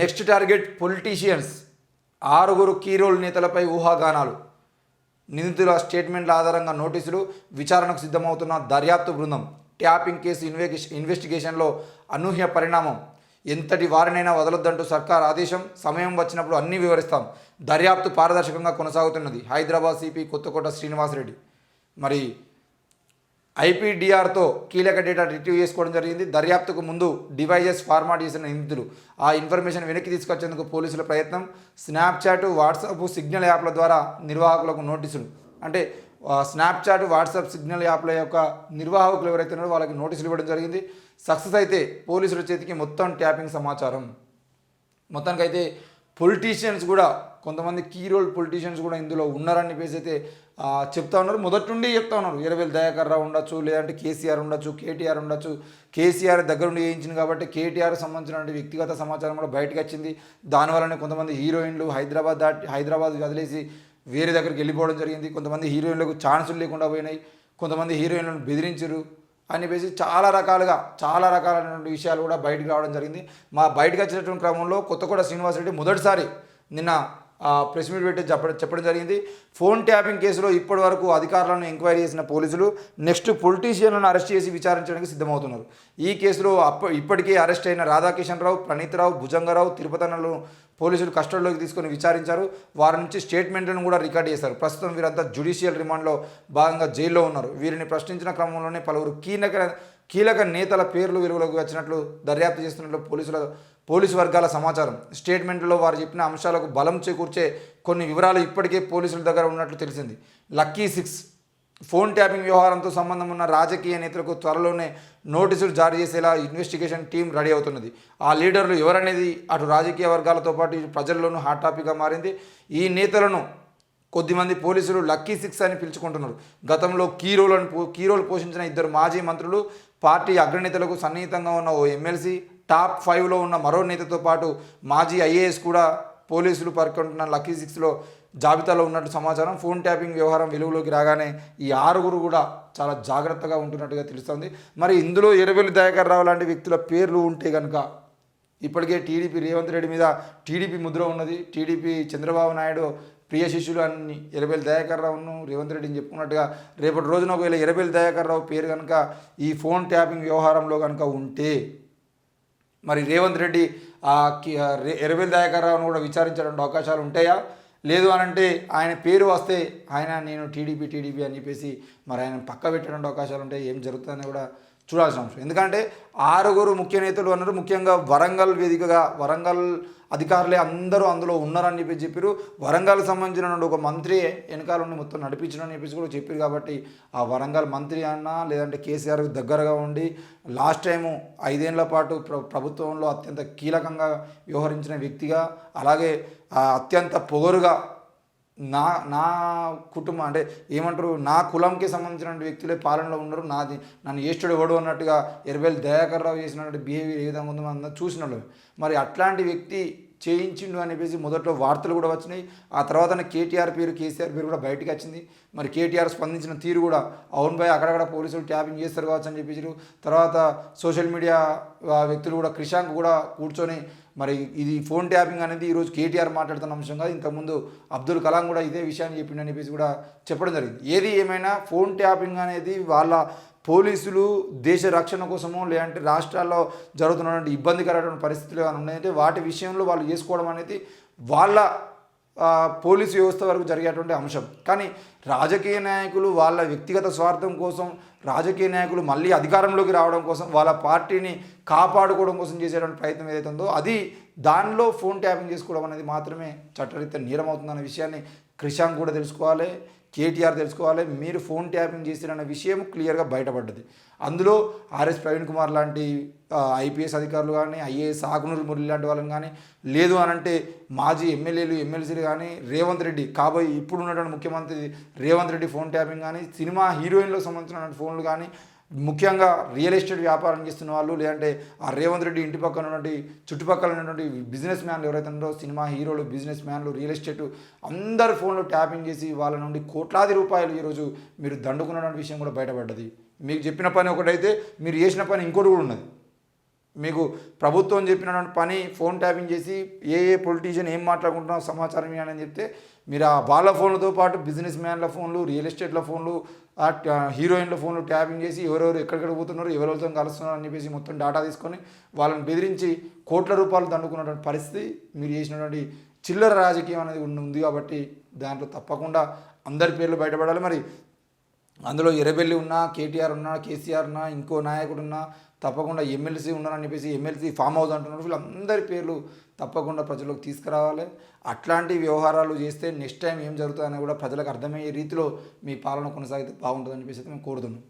Next target politicians. 6 key role నేతలపై ఊహాగానాలు. నిందితుల స్టేట్మెంట్ల ఆధారంగా నోటీసులు. విచారణకు సిద్ధమవుతున్న దర్యాప్తు బృందం. ట్యాపింగ్ కేసు ఇన్వెస్టిగేషన్లో అనూహ్య పరిణామం. ఎంతటి వారినైనా వదలొద్దంటూ సర్కార్ ఆదేశం. సమయం వచ్చినప్పుడు అన్నీ వివరిస్తాం. దర్యాప్తు పారదర్శకంగా కొనసాగుతున్నది. హైదరాబాద్ సిపి కొత్తకోట శ్రీనివాసరెడ్డి. మరి ఐపీడీఆర్తో కీలక డేటా రిట్రీవ్ చేసుకోవడం జరిగింది. దర్యాప్తుకు ముందు డివైజెస్ ఫార్మాట్ చేసిన నిందితులు. ఆ ఇన్ఫర్మేషన్ వెనక్కి తీసుకొచ్చేందుకు పోలీసుల ప్రయత్నం. స్నాప్చాట్, వాట్సాప్, సిగ్నల్ యాప్ల ద్వారా నిర్వాహకులకు నోటీసులు. అంటే స్నాప్చాట్, వాట్సాప్, సిగ్నల్ యాప్ల యొక్క నిర్వాహకులు ఎవరైతే ఉన్నారో వాళ్ళకి నోటీసులు ఇవ్వడం జరిగింది. సక్సెస్ అయితే పోలీసుల చేతికి మొత్తం ట్యాపింగ్ సమాచారం. మొత్తానికైతే పొలిటీషియన్స్ కూడా, కొంతమంది కీ రోల్ పొలిటీషియన్స్ కూడా ఇందులో ఉన్నారని చెప్పేసి అయితే చెప్తా ఉన్నారు. మొదటి నుండి చెప్తా ఉన్నారు. ఎర్రబెల్లి దయాకర్ రావు ఉండొచ్చు, లేదంటే కేసీఆర్ ఉండొచ్చు, కేటీఆర్ ఉండొచ్చు. కేసీఆర్ దగ్గరుండి వేయించింది కాబట్టి కేటీఆర్ సంబంధించిన వ్యక్తిగత సమాచారం కూడా బయటకు వచ్చింది. దానివల్లనే కొంతమంది హీరోయిన్లు హైదరాబాద్ వదిలేసి వేరే దగ్గరికి వెళ్ళిపోవడం జరిగింది. కొంతమంది హీరోయిన్లకు ఛాన్సులు లేకుండా పోయినాయి. కొంతమంది హీరోయిన్లను బెదిరించరు అని చెప్పేసి చాలా రకాలైనటువంటి విషయాలు కూడా బయటకు రావడం జరిగింది. బయటకు వచ్చినటువంటి క్రమంలో కొత్తకోట శ్రీనివాసరెడ్డి మొదటిసారి నిన్న ప్రెస్ మీట్ పెట్టి చెప్పడం జరిగింది. ఫోన్ ట్యాపింగ్ కేసులో ఇప్పటి వరకు అధికారులను ఎంక్వైరీ చేసిన పోలీసులు నెక్స్ట్ పొలిటీషియన్లను అరెస్ట్ చేసి విచారించడానికి సిద్ధమవుతున్నారు. ఈ కేసులో ఇప్పటికే అరెస్ట్ అయిన రాధాకిషన్ రావు, ప్రణీత్ రావు, భుజంగరావు, తిరుపతన్నలను పోలీసులు కస్టడీలోకి తీసుకొని విచారించారు. వారి నుంచి స్టేట్మెంట్లను కూడా రికార్డ్ చేశారు. ప్రస్తుతం వీరంతా జ్యుడిషియల్ రిమాండ్లో భాగంగా జైల్లో ఉన్నారు. వీరిని ప్రశ్నించిన క్రమంలోనే పలువురు కీలక నేతల పేర్లు వెలుగులోకి వచ్చినట్లు దర్యాప్తు చేస్తున్నట్లు పోలీసు వర్గాల సమాచారం. స్టేట్మెంట్లో వారు చెప్పిన అంశాలకు బలం చేకూర్చే కొన్ని వివరాలు ఇప్పటికే పోలీసుల దగ్గర ఉన్నట్లు తెలిసింది. లక్కీ 6 ఫోన్ ట్యాపింగ్ వ్యవహారంతో సంబంధం ఉన్న రాజకీయ నేతలకు త్వరలోనే నోటీసులు జారీ చేసేలా ఇన్వెస్టిగేషన్ టీం రెడీ అవుతున్నది. ఆ లీడర్లు ఎవరనేది అటు రాజకీయ వర్గాలతో పాటు ప్రజల్లోనూ హాట్ టాపిక్గా మారింది. ఈ నేతలను కొద్దిమంది పోలీసులు లక్కీ 6 అని పిలుచుకుంటున్నారు. గతంలో కీ రోల్ పోషించిన 2 మాజీ మంత్రులు, పార్టీ అగ్రనేతలకు సన్నిహితంగా ఉన్న ఓ ఎమ్మెల్సీ, టాప్ 5లో ఉన్న మరో నేతతో పాటు మాజీ ఐఏఎస్ కూడా పోలీసులు పేర్కొంటున్న లక్కీ 6లో జాబితాలో ఉన్నట్టు సమాచారం. ఫోన్ ట్యాపింగ్ వ్యవహారం వెలుగులోకి రాగానే ఈ 6 కూడా చాలా జాగ్రత్తగా ఉంటున్నట్టుగా తెలుస్తుంది. మరి ఇందులో ఎర్రబెల్లి దయాకర్ రావు లాంటి వ్యక్తుల పేర్లు ఉంటే కనుక, ఇప్పటికే టీడీపీ రేవంత్ రెడ్డి మీద టీడీపీ ముద్ర ఉన్నది. టీడీపీ చంద్రబాబు నాయుడు ప్రియ శిష్యులు అని ఎర్రబెల్లి దయాకర్ రావును రేవంత్ రెడ్డిని చెప్పుకున్నట్టుగా, రేపటి రోజున ఒకవేళ ఎర్రబెల్లి దయాకర్ రావు పేరు కనుక ఈ ఫోన్ ట్యాపింగ్ వ్యవహారంలో కనుక ఉంటే, మరి రేవంత్ రెడ్డి ఎర్రబెల్లి దయాకర్ రావును కూడా విచారించడానికి అవకాశాలు ఉంటాయా? లేదు అని అంటే ఆయన పేరు వస్తే నేను టీడీపీ అని చెప్పేసి మరి ఆయన పక్క పెట్టడానికి అవకాశాలు ఉంటాయి. ఏం జరుగుతుందని కూడా చూడాల్సిన అంశం. ఎందుకంటే 6 ముఖ్య నేతలు అన్నారు. ముఖ్యంగా వరంగల్ వేదికగా వరంగల్ అధికారులే అందరూ అందులో ఉన్నారని చెప్పారు. వరంగల్కి సంబంధించిన ఒక మంత్రి వెనకాల ఉండి మొత్తం నడిపించడం అని చెప్పేసి కూడా చెప్పారు. కాబట్టి ఆ వరంగల్ మంత్రి అన్నా, లేదంటే కేసీఆర్కి దగ్గరగా ఉండి లాస్ట్ టైము 5 ఏళ్ల పాటు ప్రభుత్వంలో అత్యంత కీలకంగా వ్యవహరించిన వ్యక్తిగా, అలాగే అత్యంత పొగరుగా నా కుటుంబం అంటే ఏమంటారు, నా కులంకి సంబంధించిన వ్యక్తులే పాలనలో ఉన్నారు, నన్ను ఏష్టుడు ఎవడు అన్నట్టుగా ఎర్రబెల్లి దయాకర్ రావు చేసినటువంటి బిహేవియర్ ఏ విధంగా ఉందో మనం చూసిన వాళ్ళు. మరి అట్లాంటి వ్యక్తి చేయించిండు అని చెప్పేసి మొదట్లో వార్తలు కూడా వచ్చినాయి. ఆ తర్వాత కేసీఆర్ పేరు కూడా బయటకు వచ్చింది. మరి కేటీఆర్ స్పందించిన తీరు కూడా, అవును భయ్ అక్కడక్కడ పోలీసులు ట్యాపింగ్ చేస్తారు కావచ్చు అని చెప్పేసి. తర్వాత సోషల్ మీడియా వ్యక్తులు కూడా క్రిషాంక్ కూడా కూర్చొని మరి ఇది ఫోన్ ట్యాపింగ్ అనేది ఈరోజు కేటీఆర్ మాట్లాడుతున్న అంశంగా, ఇంతకుముందు అబ్దుల్ కలాం కూడా ఇదే విషయాన్ని చెప్పిండని చెప్పేసి కూడా చెప్పడం జరిగింది. ఏది ఏమైనా ఫోన్ ట్యాపింగ్ అనేది వాళ్ళ పోలీసులు దేశ రక్షణ కోసమో, లేదంటే రాష్ట్రాల్లో జరుగుతున్నటువంటి ఇబ్బందికరమైన పరిస్థితులు ఏమైనా ఉన్నాయంటే వాటి విషయంలో వాళ్ళు చేసుకోవడం అనేది వాళ్ళ పోలీసు వ్యవస్థ వరకు జరిగేటువంటి అంశం. కానీ రాజకీయ నాయకులు వాళ్ళ వ్యక్తిగత స్వార్థం కోసం, రాజకీయ నాయకులు మళ్ళీ అధికారంలోకి రావడం కోసం, వాళ్ళ పార్టీని కాపాడుకోవడం కోసం చేసేటువంటి ప్రయత్నం ఏదైతే ఉందో అది, దానిలో ఫోన్ ట్యాపింగ్ చేసుకోవడం అనేది మాత్రమే చట్టరీత్యా నేరం అవుతుందన్న విషయాన్ని క్రిషాంక్ కూడా తెలుసుకోవాలి, కేటీఆర్ తెలుసుకోవాలి. మీరు ఫోన్ ట్యాపింగ్ చేసిరన్న విషయం క్లియర్గా బయటపడ్డది. అందులో ఆర్ఎస్ ప్రవీణ్ కుమార్ లాంటి ఐపీఎస్ అధికారులు కానీ, ఐఏఎస్ ఆకునూరు మురళి లాంటి వాళ్ళని కానీ, లేదు అనంటే మాజీ ఎమ్మెల్యేలు ఎమ్మెల్సీలు కానీ, రేవంత్ రెడ్డి ఇప్పుడు ఉన్నటువంటి ముఖ్యమంత్రి రేవంత్ రెడ్డి ఫోన్ ట్యాపింగ్ కానీ, సినిమా హీరోయిన్లకు సంబంధించిన ఫోన్లు కానీ, ముఖ్యంగా రియల్ ఎస్టేట్ వ్యాపారం చేస్తున్న వాళ్ళు, లేదంటే ఆ రేవంత్ రెడ్డి ఇంటి పక్కన ఉన్నటువంటి చుట్టుపక్కల ఉన్నటువంటి బిజినెస్ మ్యాన్లు ఎవరైతే ఉన్నారో, సినిమా హీరోలు, బిజినెస్ మ్యాన్లు, రియల్ ఎస్టేట్ అందరి ఫోన్లో ట్యాపింగ్ చేసి వాళ్ళ నుండి కోట్లాది రూపాయలు ఈరోజు మీరు దండుకున్నటువంటి విషయం కూడా బయటపడ్డది. మీకు చెప్పిన పని ఒకటైతే మీరు చేసిన పని ఇంకోటి కూడా ఉన్నది. మీకు ప్రభుత్వం చెప్పినటువంటి పని ఫోన్ ట్యాపింగ్ చేసి ఏ పొలిటీషియన్ ఏం మాట్లాడుకుంటున్నారో సమాచారం ఇవ్వని చెప్తే మీరు ఆ వాళ్ళ ఫోన్లతో పాటు బిజినెస్ మ్యాన్ల ఫోన్లు, రియల్ ఎస్టేట్ల ఫోన్లు, హీరోయిన్ల ఫోన్లు ట్యాపింగ్ చేసి ఎవరెవరు ఎక్కడిక్కడ పోతున్నారు, ఎవరెవరితో కలుస్తున్నారు అని చెప్పేసి మొత్తం డేటా తీసుకొని వాళ్ళని బెదిరించి కోట్ల రూపాయలు దండుకున్నటువంటి పరిస్థితి మీరు చేసినటువంటి చిల్లర రాజకీయం అనేది ఉంది. కాబట్టి దాంట్లో తప్పకుండా అందరి పేర్లు బయటపడాలి. మరి అందులో ఎర్రబెల్లి ఉన్నా, కేటీఆర్ ఉన్నా, కేసీఆర్ ఉన్నా, ఇంకో నాయకుడు ఉన్నా, తప్పకుండా ఎమ్మెల్సీ ఉన్నారని చెప్పేసి ఎమ్మెల్సీ ఫామ్ హౌస్ అంటున్నారు. వీళ్ళందరి పేర్లు తప్పకుండా ప్రజలకు తీసుకురావాలి. అట్లాంటి వ్యవహారాలు చేస్తే నెక్స్ట్ టైం ఏం జరుగుతుందని కూడా ప్రజలకు అర్థమయ్యే రీతిలో మీ పాలన కొనసాగితే బాగుంటుందని చెప్పేసి మేము కోరుతున్నాం.